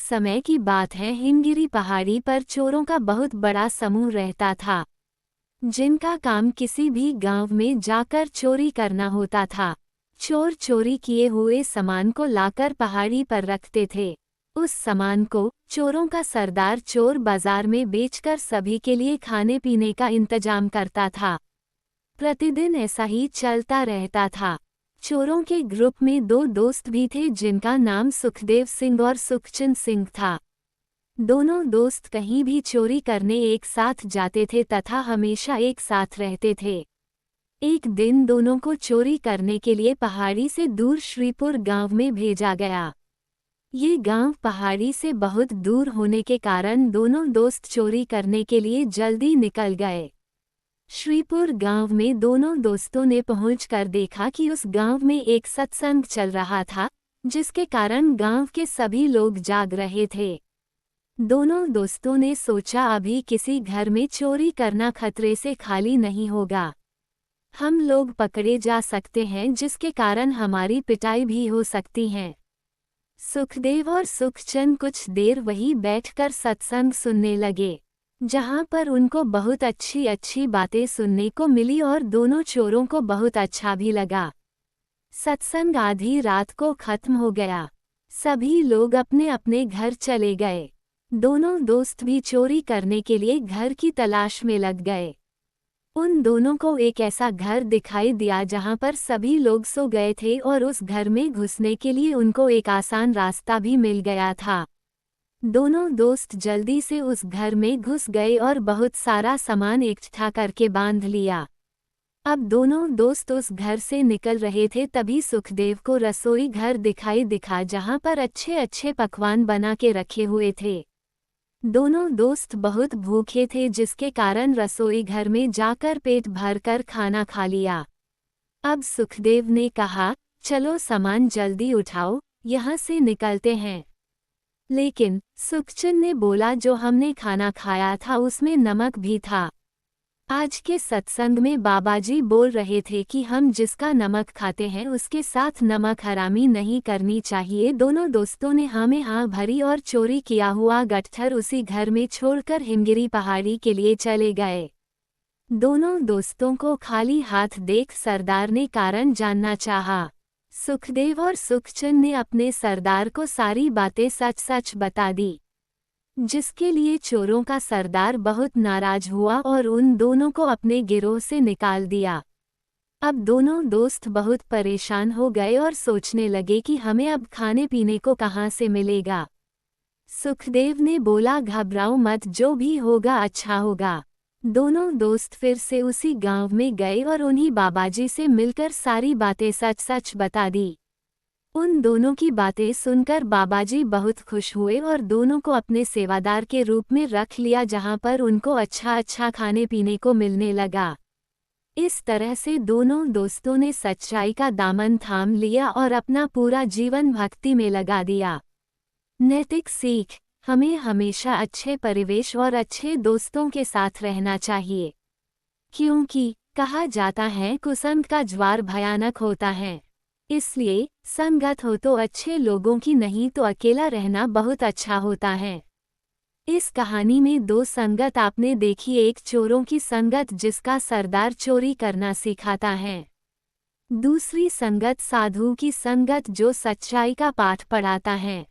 समय की बात है, हिमगिरी पहाड़ी पर चोरों का बहुत बड़ा समूह रहता था, जिनका काम किसी भी गांव में जाकर चोरी करना होता था। चोर चोरी किए हुए सामान को लाकर पहाड़ी पर रखते थे। उस सामान को चोरों का सरदार चोर बाजार में बेचकर सभी के लिए खाने पीने का इंतजाम करता था। प्रतिदिन ऐसा ही चलता रहता था। चोरों के ग्रुप में दो दोस्त भी थे, जिनका नाम सुखदेव सिंह और सुखचंद सिंह था। दोनों दोस्त कहीं भी चोरी करने एक साथ जाते थे तथा हमेशा एक साथ रहते थे। एक दिन दोनों को चोरी करने के लिए पहाड़ी से दूर श्रीपुर गांव में भेजा गया। ये गांव पहाड़ी से बहुत दूर होने के कारण दोनों दोस्त चोरी करने के लिए जल्दी निकल गए। श्रीपुर गांव में दोनों दोस्तों ने पहुंचकर देखा कि उस गांव में एक सत्संग चल रहा था, जिसके कारण गांव के सभी लोग जाग रहे थे। दोनों दोस्तों ने सोचा, अभी किसी घर में चोरी करना खतरे से खाली नहीं होगा। हम लोग पकड़े जा सकते हैं, जिसके कारण हमारी पिटाई भी हो सकती है। सुखदेव और सुखचंद कुछ देर वहीं बैठकर सत्संग सुनने लगे, जहां पर उनको बहुत अच्छी अच्छी बातें सुनने को मिली और दोनों चोरों को बहुत अच्छा भी लगा। सत्संग आधी रात को खत्म हो गया। सभी लोग अपने अपने घर चले गए। दोनों दोस्त भी चोरी करने के लिए घर की तलाश में लग गए। उन दोनों को एक ऐसा घर दिखाई दिया जहां पर सभी लोग सो गए थे और उस घर में घुसने के लिए उनको एक आसान रास्ता भी मिल गया था। दोनों दोस्त जल्दी से उस घर में घुस गए और बहुत सारा सामान इकट्ठा करके बांध लिया। अब दोनों दोस्त उस घर से निकल रहे थे, तभी सुखदेव को रसोई घर दिखा जहां पर अच्छे अच्छे पकवान बना के रखे हुए थे। दोनों दोस्त बहुत भूखे थे, जिसके कारण रसोई घर में जाकर पेट भरकर खाना खा लिया। अब सुखदेव ने कहा, चलो सामान जल्दी उठाओ, यहाँ से निकलते हैं। लेकिन सुखचंद ने बोला, जो हमने खाना खाया था उसमें नमक भी था। आज के सत्संग में बाबाजी बोल रहे थे कि हम जिसका नमक खाते हैं उसके साथ नमक हरामी नहीं करनी चाहिए। दोनों दोस्तों ने हाँ में हाँ भरी और चोरी किया हुआ गट्ठर उसी घर में छोड़कर हिमगिरी पहाड़ी के लिए चले गए। दोनों दोस्तों को खाली हाथ देख सरदार ने कारण जानना चाहा। सुखदेव और सुखचंद ने अपने सरदार को सारी बातें सच सच बता दी, जिसके लिए चोरों का सरदार बहुत नाराज हुआ और उन दोनों को अपने गिरोह से निकाल दिया। अब दोनों दोस्त बहुत परेशान हो गए और सोचने लगे कि हमें अब खाने पीने को कहाँ से मिलेगा। सुखदेव ने बोला, घबराओ मत, जो भी होगा अच्छा होगा। दोनों दोस्त फिर से उसी गांव में गए और उन्हीं बाबाजी से मिलकर सारी बातें सच सच बता दी। उन दोनों की बातें सुनकर बाबाजी बहुत खुश हुए और दोनों को अपने सेवादार के रूप में रख लिया, जहां पर उनको अच्छा अच्छा खाने पीने को मिलने लगा। इस तरह से दोनों दोस्तों ने सच्चाई का दामन थाम लिया और अपना पूरा जीवन भक्ति में लगा दिया। नैतिक सीख, हमें हमेशा अच्छे परिवेश और अच्छे दोस्तों के साथ रहना चाहिए, क्योंकि कहा जाता है कुसंग का ज्वार भयानक होता है। इसलिए संगत हो तो अच्छे लोगों की, नहीं तो अकेला रहना बहुत अच्छा होता है। इस कहानी में दो संगत आपने देखी, एक चोरों की संगत जिसका सरदार चोरी करना सिखाता है, दूसरी संगत साधु की संगत जो सच्चाई का पाठ पढ़ाता है।